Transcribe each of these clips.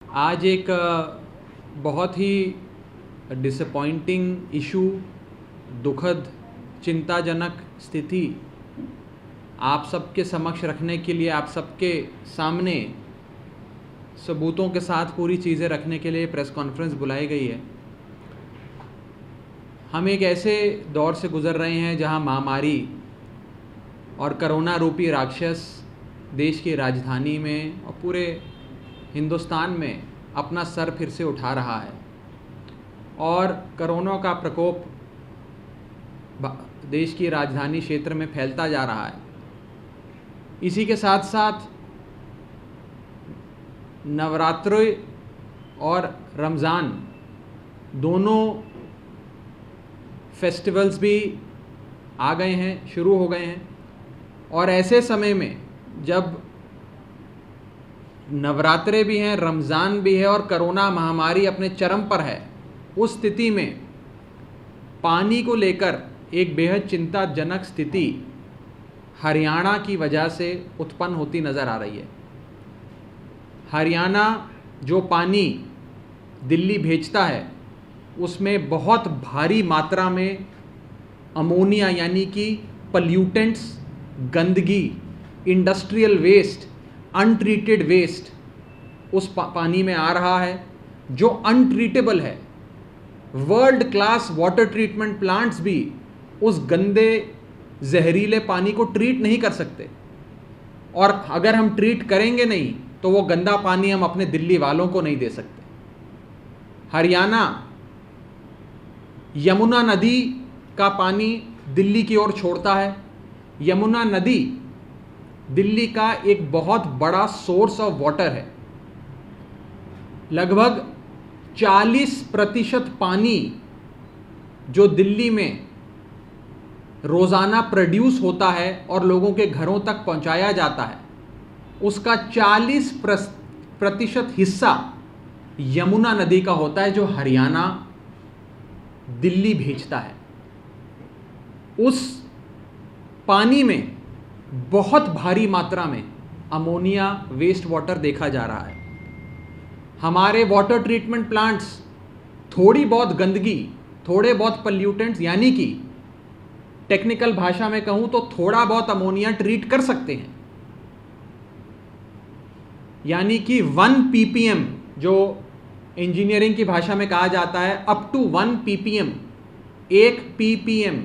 आज एक बहुत ही डिसअपॉइंटिंग इशू, दुखद, चिंताजनक स्थिति आप सबके समक्ष रखने के लिए, आप सबके सामने सबूतों के साथ पूरी चीज़ें रखने के लिए प्रेस कॉन्फ्रेंस बुलाई गई है। हम एक ऐसे दौर से गुज़र रहे हैं जहां महामारी और कोरोना रूपी राक्षस देश की राजधानी में और पूरे हिंदुस्तान में अपना सर फिर से उठा रहा है और कोरोना का प्रकोप देश की राजधानी क्षेत्र में फैलता जा रहा है। इसी के साथ साथ नवरात्रि और रमज़ान दोनों फेस्टिवल्स भी आ गए हैं, शुरू हो गए हैं। और ऐसे समय में जब नवरात्रे भी हैं, रमज़ान भी है और कोरोना महामारी अपने चरम पर है, उस स्थिति में पानी को लेकर एक बेहद चिंताजनक स्थिति हरियाणा की वजह से उत्पन्न होती नज़र आ रही है। हरियाणा जो पानी दिल्ली भेजता है उसमें बहुत भारी मात्रा में अमोनिया यानी कि पल्यूटेंट्स, गंदगी, इंडस्ट्रियल वेस्ट, अनट्रीटेड वेस्ट उस पानी में आ रहा है जो अनट्रीटेबल है। World class water treatment plants भी उस गंदे जहरीले पानी को ट्रीट नहीं कर सकते, और अगर हम ट्रीट करेंगे नहीं तो वो गंदा पानी हम अपने दिल्ली वालों को नहीं दे सकते। हरियाणा यमुना नदी का पानी दिल्ली की ओर छोड़ता है। यमुना नदी दिल्ली का एक बहुत बड़ा सोर्स ऑफ वाटर है। लगभग 40% पानी जो दिल्ली में रोज़ाना प्रोड्यूस होता है और लोगों के घरों तक पहुंचाया जाता है, उसका 40% हिस्सा यमुना नदी का होता है जो हरियाणा दिल्ली भेजता है। उस पानी में बहुत भारी मात्रा में अमोनिया वेस्ट वाटर देखा जा रहा है। हमारे वाटर ट्रीटमेंट प्लांट्स थोड़ी बहुत गंदगी, थोड़े बहुत पल्यूटेंट्स यानी कि टेक्निकल भाषा में कहूं तो थोड़ा बहुत अमोनिया ट्रीट कर सकते हैं, यानी कि 1 ppm जो इंजीनियरिंग की भाषा में कहा जाता है, अप टू 1 ppm, 1 ppm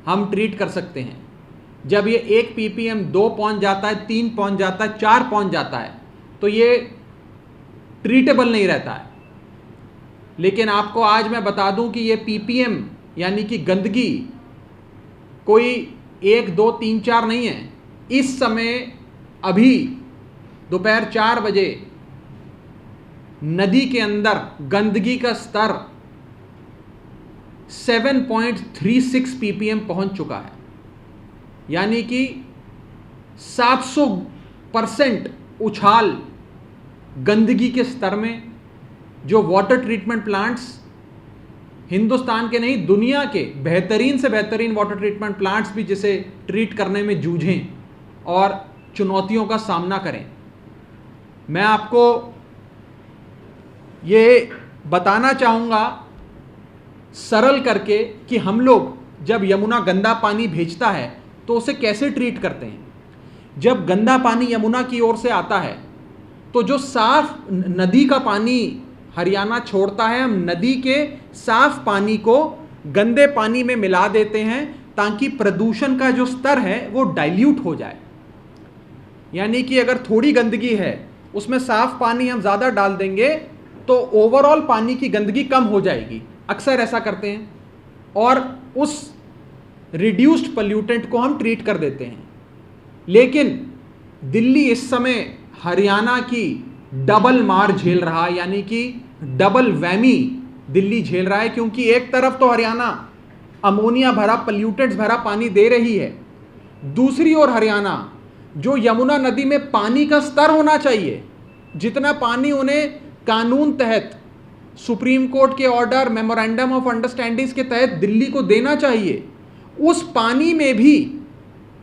हम ट्रीट कर सकते हैं। जब ये 1 ppm 2 पहुंच जाता है, 3 पहुंच जाता है, 4 पहुंच जाता है तो ये ट्रीटेबल नहीं रहता है। लेकिन आपको आज मैं बता दूं कि ये ppm यानी कि गंदगी कोई 1, 2, 3, 4 नहीं है। इस समय अभी दोपहर 4 बजे नदी के अंदर गंदगी का स्तर 7.36 ppm पहुंच चुका है, यानी कि 700% उछाल गंदगी के स्तर में। जो वाटर ट्रीटमेंट प्लांट्स हिंदुस्तान के नहीं, दुनिया के बेहतरीन से बेहतरीन वाटर ट्रीटमेंट प्लांट्स भी जिसे ट्रीट करने में जूझें और चुनौतियों का सामना करें। मैं आपको ये बताना चाहूँगा सरल करके कि हम लोग जब यमुना गंदा पानी भेजता है तो उसे कैसे ट्रीट करते हैं। जब गंदा पानी यमुना की ओर से आता है तो जो साफ नदी का पानी हरियाणा छोड़ता है, हम नदी के साफ पानी को गंदे पानी में मिला देते हैं ताकि प्रदूषण का जो स्तर है वो डाइल्यूट हो जाए। यानी कि अगर थोड़ी गंदगी है उसमें साफ पानी हम ज़्यादा डाल देंगे तो ओवरऑल पानी की गंदगी कम हो जाएगी। अक्सर ऐसा करते हैं और उस रिड्यूस्ड पल्यूटेंट को हम ट्रीट कर देते हैं। लेकिन दिल्ली इस समय हरियाणा की डबल मार झेल रहा है, यानी कि डबल वैमी दिल्ली झेल रहा है, क्योंकि एक तरफ तो हरियाणा अमोनिया भरा, पल्यूटेंट्स भरा पानी दे रही है, दूसरी ओर हरियाणा जो यमुना नदी में पानी का स्तर होना चाहिए, जितना पानी उन्हें कानून तहत सुप्रीम कोर्ट के ऑर्डर, मेमोरेंडम ऑफ अंडरस्टैंडिंग्स के तहत दिल्ली को देना चाहिए, उस पानी में भी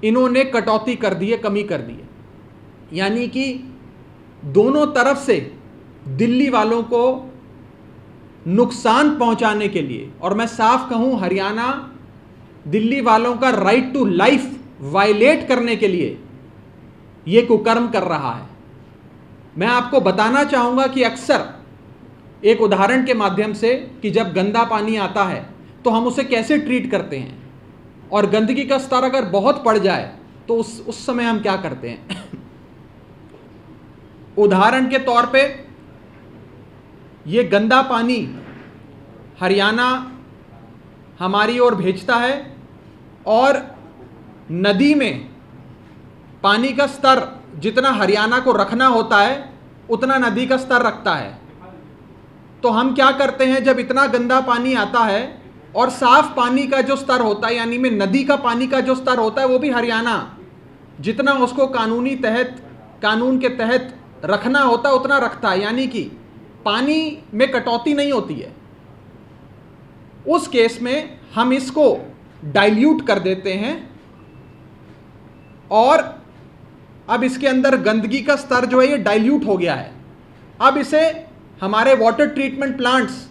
इन्होंने कटौती कर दी है, कमी कर दी है। यानी कि दोनों तरफ से दिल्ली वालों को नुकसान पहुंचाने के लिए, और मैं साफ कहूं हरियाणा दिल्ली वालों का राइट टू लाइफ वायलेट करने के लिए यह कुकर्म कर रहा है। मैं आपको बताना चाहूंगा कि अक्सर एक उदाहरण के माध्यम से कि जब गंदा पानी आता है तो हम उसे कैसे ट्रीट करते हैं, और गंदगी का स्तर अगर बहुत बढ़ जाए तो उस समय हम क्या करते हैं। उदाहरण के तौर पे ये गंदा पानी हरियाणा हमारी ओर भेजता है और नदी में पानी का स्तर जितना हरियाणा को रखना होता है उतना नदी का स्तर रखता है। तो हम क्या करते हैं, जब इतना गंदा पानी आता है और साफ पानी का जो स्तर होता है, यानी में नदी का पानी का जो स्तर होता है, वो भी हरियाणा जितना उसको कानून के तहत रखना होता है उतना रखता है, यानी कि पानी में कटौती नहीं होती है। उस केस में हम इसको डाइल्यूट कर देते हैं और अब इसके अंदर गंदगी का स्तर जो है ये डाइल्यूट हो गया है। अब इसे हमारे वाटर ट्रीटमेंट प्लांट्स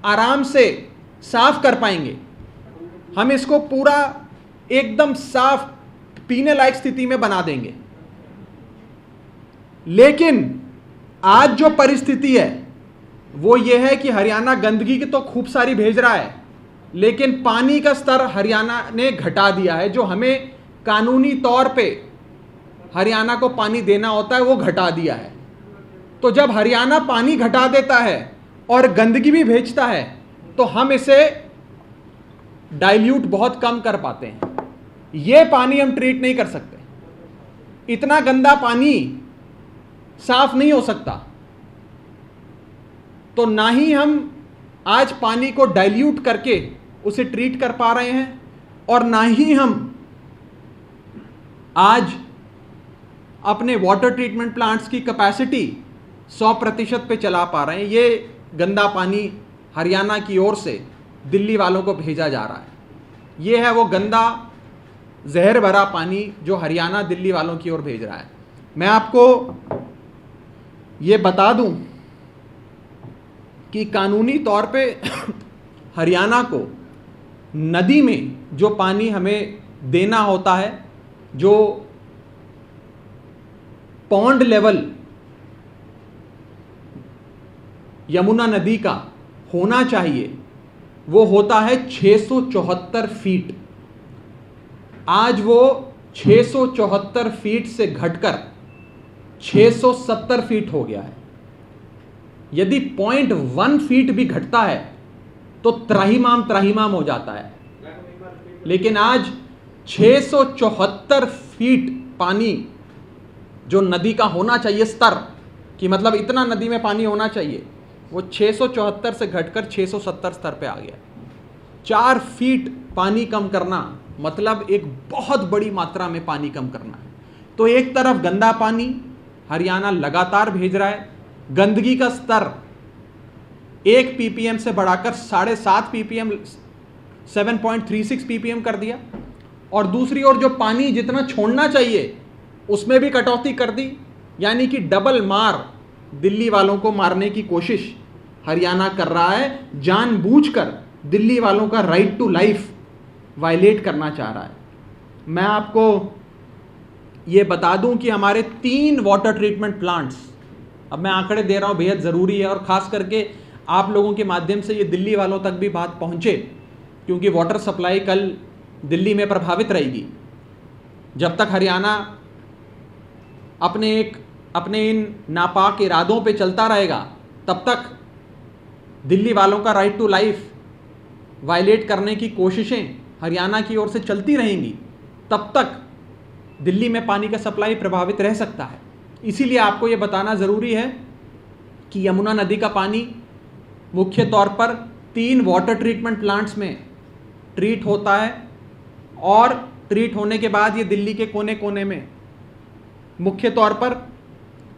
आराम से साफ कर पाएंगे। हम इसको पूरा एकदम साफ पीने लायक स्थिति में बना देंगे। लेकिन आज जो परिस्थिति है वो ये है कि हरियाणा गंदगी की तो खूब सारी भेज रहा है, लेकिन पानी का स्तर हरियाणा ने घटा दिया है। जो हमें कानूनी तौर पे हरियाणा को पानी देना होता है वो घटा दिया है। तो जब हरियाणा पानी घटा देता है और गंदगी भी भेजता है तो हम इसे डाइल्यूट बहुत कम कर पाते हैं। ये पानी हम ट्रीट नहीं कर सकते, इतना गंदा पानी साफ नहीं हो सकता। तो ना ही हम आज पानी को डाइल्यूट करके उसे ट्रीट कर पा रहे हैं और ना ही हम आज अपने वाटर ट्रीटमेंट प्लांट्स की कैपेसिटी 100% पे चला पा रहे हैं। ये गंदा पानी हरियाणा की ओर से दिल्ली वालों को भेजा जा रहा है। ये है वो गंदा जहर भरा पानी जो हरियाणा दिल्ली वालों की ओर भेज रहा है। मैं आपको ये बता दूं कि कानूनी तौर पे हरियाणा को नदी में जो पानी हमें देना होता है, जो पॉन्ड लेवल यमुना नदी का होना चाहिए, वो होता है 674 फीट। आज वो 674 फीट से घटकर 670 फीट हो गया है। यदि 0.1 फीट भी घटता है तो त्राहिमाम हो जाता है। लेकिन आज 674 फीट पानी जो नदी का होना चाहिए स्तर, कि मतलब इतना नदी में पानी होना चाहिए, वो 674 से घटकर 670 स्तर पे आ गया। 4 फीट पानी कम करना मतलब एक बहुत बड़ी मात्रा में पानी कम करना है। तो एक तरफ गंदा पानी हरियाणा लगातार भेज रहा है, गंदगी का स्तर 1 ppm से बढ़ाकर 7.5 ppm 7.36 ppm कर दिया, और दूसरी ओर जो पानी जितना छोड़ना चाहिए उसमें भी कटौती कर दी। यानी कि डबल मार दिल्ली वालों को मारने की कोशिश हरियाणा कर रहा है, जानबूझकर दिल्ली वालों का राइट टू लाइफ वायलेट करना चाह रहा है। मैं आपको ये बता दूं कि हमारे 3 वाटर ट्रीटमेंट प्लांट्स, अब मैं आंकड़े दे रहा हूं, बेहद ज़रूरी है, और ख़ास करके आप लोगों के माध्यम से ये दिल्ली वालों तक भी बात पहुंचे, क्योंकि वाटर सप्लाई कल दिल्ली में प्रभावित रहेगी। जब तक हरियाणा अपने इन नापाक इरादों पे चलता रहेगा, तब तक दिल्ली वालों का राइट टू लाइफ वायलेट करने की कोशिशें हरियाणा की ओर से चलती रहेंगी। तब तक दिल्ली में पानी का सप्लाई प्रभावित रह सकता है। इसीलिए आपको ये बताना ज़रूरी है कि यमुना नदी का पानी मुख्य तौर पर 3 वाटर ट्रीटमेंट प्लांट्स में ट्रीट होता है, और ट्रीट होने के बाद ये दिल्ली के कोने कोने में, मुख्य तौर पर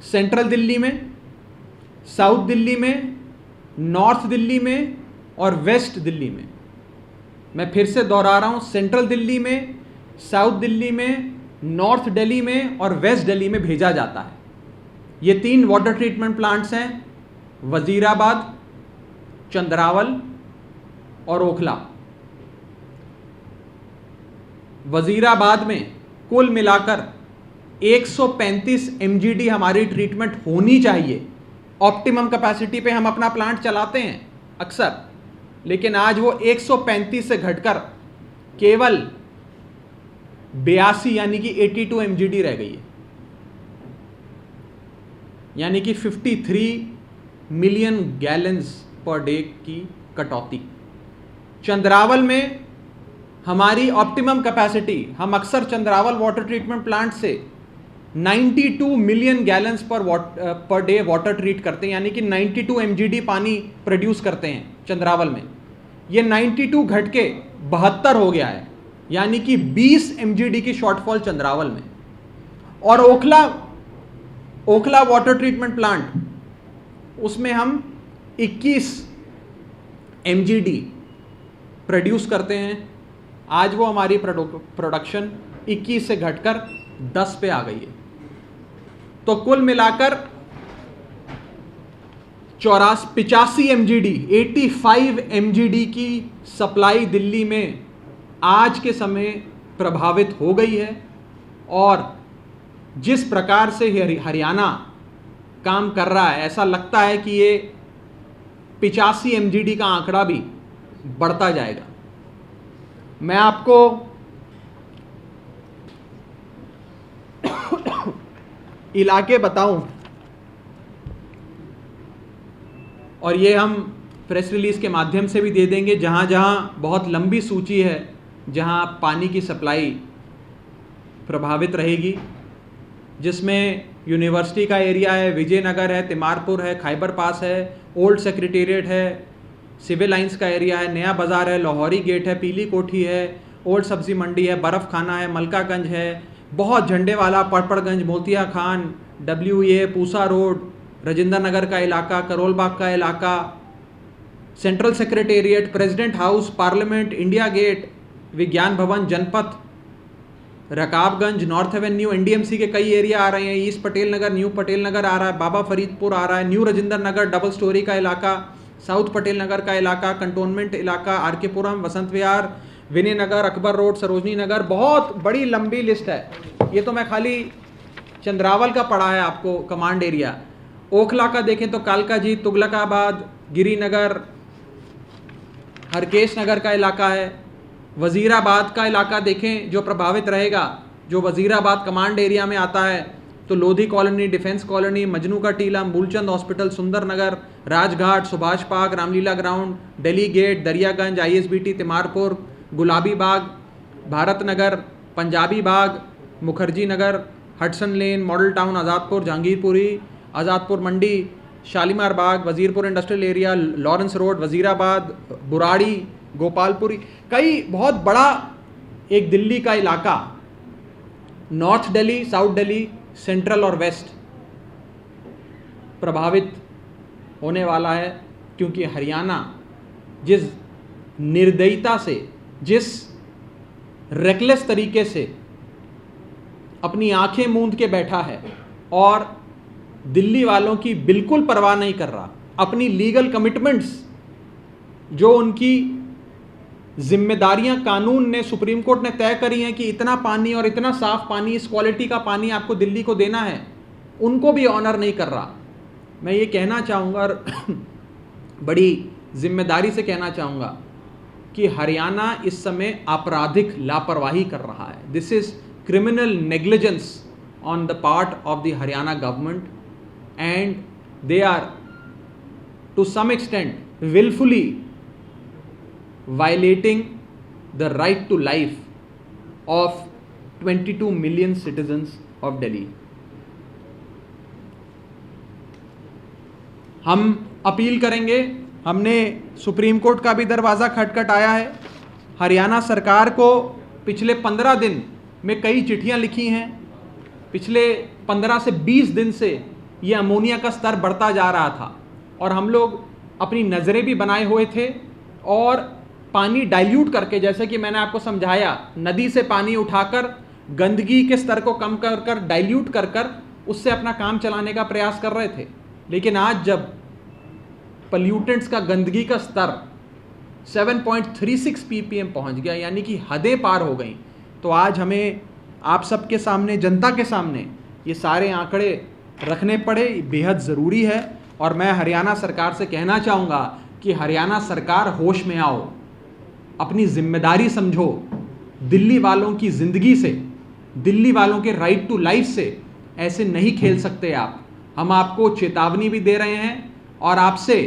सेंट्रल दिल्ली में, साउथ दिल्ली में, नॉर्थ दिल्ली में और वेस्ट दिल्ली में, मैं फिर से दोहरा रहा हूँ, सेंट्रल दिल्ली में, साउथ दिल्ली में, नॉर्थ दिल्ली में और वेस्ट दिल्ली में भेजा जाता है। ये 3 वाटर ट्रीटमेंट प्लांट्स हैं वजीराबाद, चंद्रावल और ओखला। वजीराबाद में कुल मिलाकर 135 MGD हमारी ट्रीटमेंट होनी चाहिए। ऑप्टिमम कैपेसिटी पे हम अपना प्लांट चलाते हैं अक्सर, लेकिन आज वो 135 से घटकर केवल 82 यानी कि 82 MGD रह गई है, यानी कि 53 मिलियन गैलन्स पर डे की कटौती। चंद्रावल में हमारी ऑप्टिमम कैपेसिटी, हम अक्सर चंद्रावल वाटर ट्रीटमेंट प्लांट से 92 million gallons per day water treat करते हैं, यानी कि 92 MGD पानी प्रोड्यूस करते हैं चंद्रावल में। ये 92 घट के 72 हो गया है, यानी कि 20 MGD की शॉर्टफॉल चंद्रावल में। और ओखला वाटर ट्रीटमेंट प्लांट, उसमें हम 21 MGD प्रोड्यूस करते हैं। आज वो हमारी प्रोडक्शन 21 से घटकर 10 पे आ गई है। तो कुल मिलाकर 85 MGD, 85 MGD की सप्लाई दिल्ली में आज के समय प्रभावित हो गई है। और जिस प्रकार से हरियाणा काम कर रहा है, ऐसा लगता है कि ये 85 MGD का आंकड़ा भी बढ़ता जाएगा। मैं आपको इलाके बताऊं, और ये हम प्रेस रिलीज के माध्यम से भी दे देंगे, जहां जहां बहुत लंबी सूची है जहां पानी की सप्लाई प्रभावित रहेगी, जिसमें यूनिवर्सिटी का एरिया है, विजयनगर है, तिमारपुर है, खैबर पास है, ओल्ड सेक्रेटेरिएट है, सिविल लाइंस का एरिया है, नया बाज़ार है, लाहौरी गेट है, पीली कोठी है, ओल्ड सब्जी मंडी है, बर्फ़ खाना है, मलकागंज है, बहुत झंडे वाला, पड़पड़गंज, मोतिया खान, WA, पूसा रोड, राजेंद्र नगर का इलाका, करोल बाग का इलाका, Central Secretariat, President House, Parliament, India Gate, Vigyan Bhawan, Janpath, Rakabganj, North Avenue, NDMC के कई एरिया आ रहे हैं, ईस्ट पटेल नगर, न्यू पटेल नगर आ रहा है, बाबा फरीदपुर आ रहा है, New Rajendra Nagar, Double Storey का इलाका, साउथ पटेल नगर का इलाका, कंटोनमेंट इलाका, RK पुरम, वसंत विहार, विनय नगर, अकबर रोड, सरोजनी नगर, बहुत बड़ी लंबी लिस्ट है। ये तो मैं खाली चंद्रावल का पढ़ा है आपको कमांड एरिया। ओखला का देखें तो कालकाजी, तुगलकाबाद, गिरीनगर, हरकेश नगर का इलाका है। वजीराबाद का इलाका देखें जो प्रभावित रहेगा, जो वजीराबाद कमांड एरिया में आता है, तो Lodhi Colony, Defence Colony, Majnu का Tila, Moolchand Hospital, Sundar Nagar, Rajghat, Subhash Park, Ramlila Ground, Delhi Gate, Daryaganj, ISBT, Timarpur, Gulabi Bagh, Bharat Nagar, Punjabi Bagh, Mukherjee Nagar, Hudson Lane, Model Town, Azadpur, Jahangirpuri, Azadpur Mandi, Shalimar Bagh, Wazirpur Industrial Area, Lawrence Road, Wazirabad, Burari, Gopalpuri, कई बहुत बड़ा एक दिल्ली का इलाका, North Delhi, South Delhi, Central और वेस्ट प्रभावित होने वाला है। क्योंकि हरियाणा जिस निर्दयता से, जिस रेकलेस तरीके से अपनी आंखें मूंद के बैठा है और दिल्ली वालों की बिल्कुल परवाह नहीं कर रहा, अपनी लीगल कमिटमेंट्स जो उनकी जिम्मेदारियां कानून ने, सुप्रीम कोर्ट ने तय करी हैं कि इतना पानी और इतना साफ पानी, इस क्वालिटी का पानी आपको दिल्ली को देना है, उनको भी ऑनर नहीं कर रहा। मैं ये कहना चाहूँगा और बड़ी जिम्मेदारी से कहना चाहूँगा कि हरियाणा इस समय आपराधिक लापरवाही कर रहा है। This is criminal negligence on the part of the Haryana government, and they are to some extent wilfully violating the right to life of 22 million citizens of Delhi. हम अपील करेंगे, हमने सुप्रीम कोर्ट का भी दरवाज़ा खटखटाया है। हरियाणा सरकार को पिछले 15 दिन में कई चिट्ठियां लिखी हैं। पिछले 15 से 20 दिन से ये अमोनिया का स्तर बढ़ता जा रहा था और हम लोग अपनी नज़रें भी बनाए हुए थे और पानी डाइल्यूट करके, जैसे कि मैंने आपको समझाया, नदी से पानी उठाकर गंदगी के स्तर को कम कर कर डाइल्यूट कर कर उससे अपना काम चलाने का प्रयास कर रहे थे। लेकिन आज जब पल्यूटेंट्स का, गंदगी का स्तर 7.36 ppm पहुंच गया, यानी कि हदें पार हो गई। तो आज हमें आप सबके सामने, जनता के सामने ये सारे आंकड़े रखने पड़े, बेहद ज़रूरी है। और मैं हरियाणा सरकार से कहना चाहूँगा कि हरियाणा सरकार होश में आओ, अपनी जिम्मेदारी समझो। दिल्ली वालों की ज़िंदगी से, दिल्ली वालों के राइट टू लाइफ से ऐसे नहीं खेल सकते आप। हम आपको चेतावनी भी दे रहे हैं और आपसे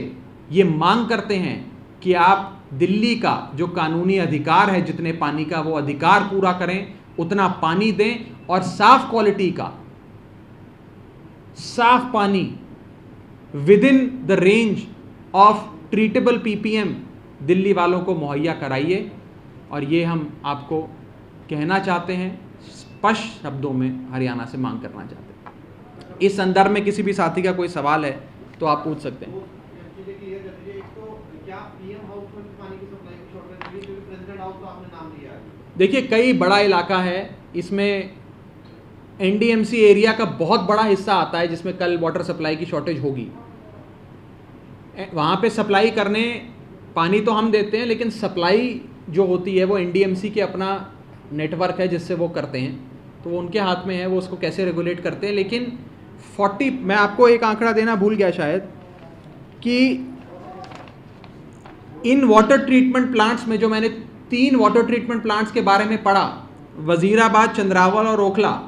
ये मांग करते हैं कि आप दिल्ली का जो कानूनी अधिकार है, जितने पानी का, वो अधिकार पूरा करें, उतना पानी दें और साफ क्वालिटी का साफ पानी with in the range of treatable ppm Delhi वालों को मुहैया कराइए। और ये हम आपको कहना चाहते हैं, स्पष्ट शब्दों में हरियाणा से मांग करना चाहते हैं। इस संदर्भ में किसी भी साथी का कोई सवाल है तो आप पूछ सकते हैं। देखिए, कई बड़ा इलाका है, इसमें NDMC एरिया का बहुत बड़ा हिस्सा आता है जिसमें कल वाटर सप्लाई की शॉर्टेज होगी। वहाँ पे सप्लाई करने, पानी तो हम देते हैं, लेकिन सप्लाई जो होती है वो NDMC के अपना नेटवर्क है जिससे वो करते हैं, तो वो उनके हाथ में है, वो उसको कैसे रेगुलेट करते हैं। लेकिन 40, मैं आपको एक आंकड़ा देना भूल गया शायद, कि इन वाटर ट्रीटमेंट प्लांट्स में, जो मैंने 3 वाटर ट्रीटमेंट प्लांट्स के बारे में पढ़ा, वजीराबाद, चंद्रावल और ओखला,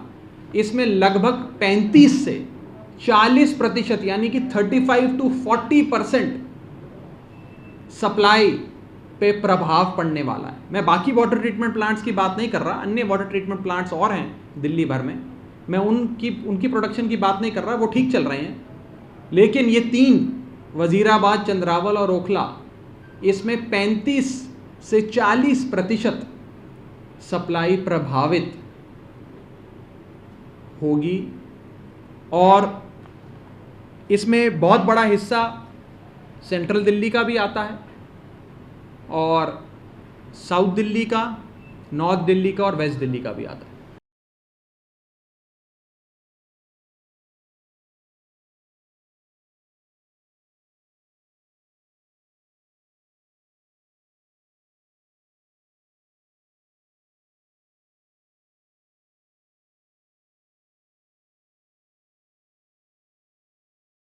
इसमें लगभग 35 से 40% यानी कि 35 to 40% सप्लाई पे प्रभाव पड़ने वाला है। मैं बाकी वाटर ट्रीटमेंट प्लांट्स की बात नहीं कर रहा, अन्य वाटर ट्रीटमेंट प्लांट्स और हैं दिल्ली भर में, मैं उनकी प्रोडक्शन की बात नहीं कर रहा, वो ठीक चल रहे हैं। लेकिन ये 3, वजीराबाद, चंद्रावल और ओखला, इसमें 35 से 40% सप्लाई प्रभावित होगी। और इसमें बहुत बड़ा हिस्सा सेंट्रल दिल्ली का भी आता है और साउथ दिल्ली का, नॉर्थ दिल्ली का और वेस्ट दिल्ली का भी आता है।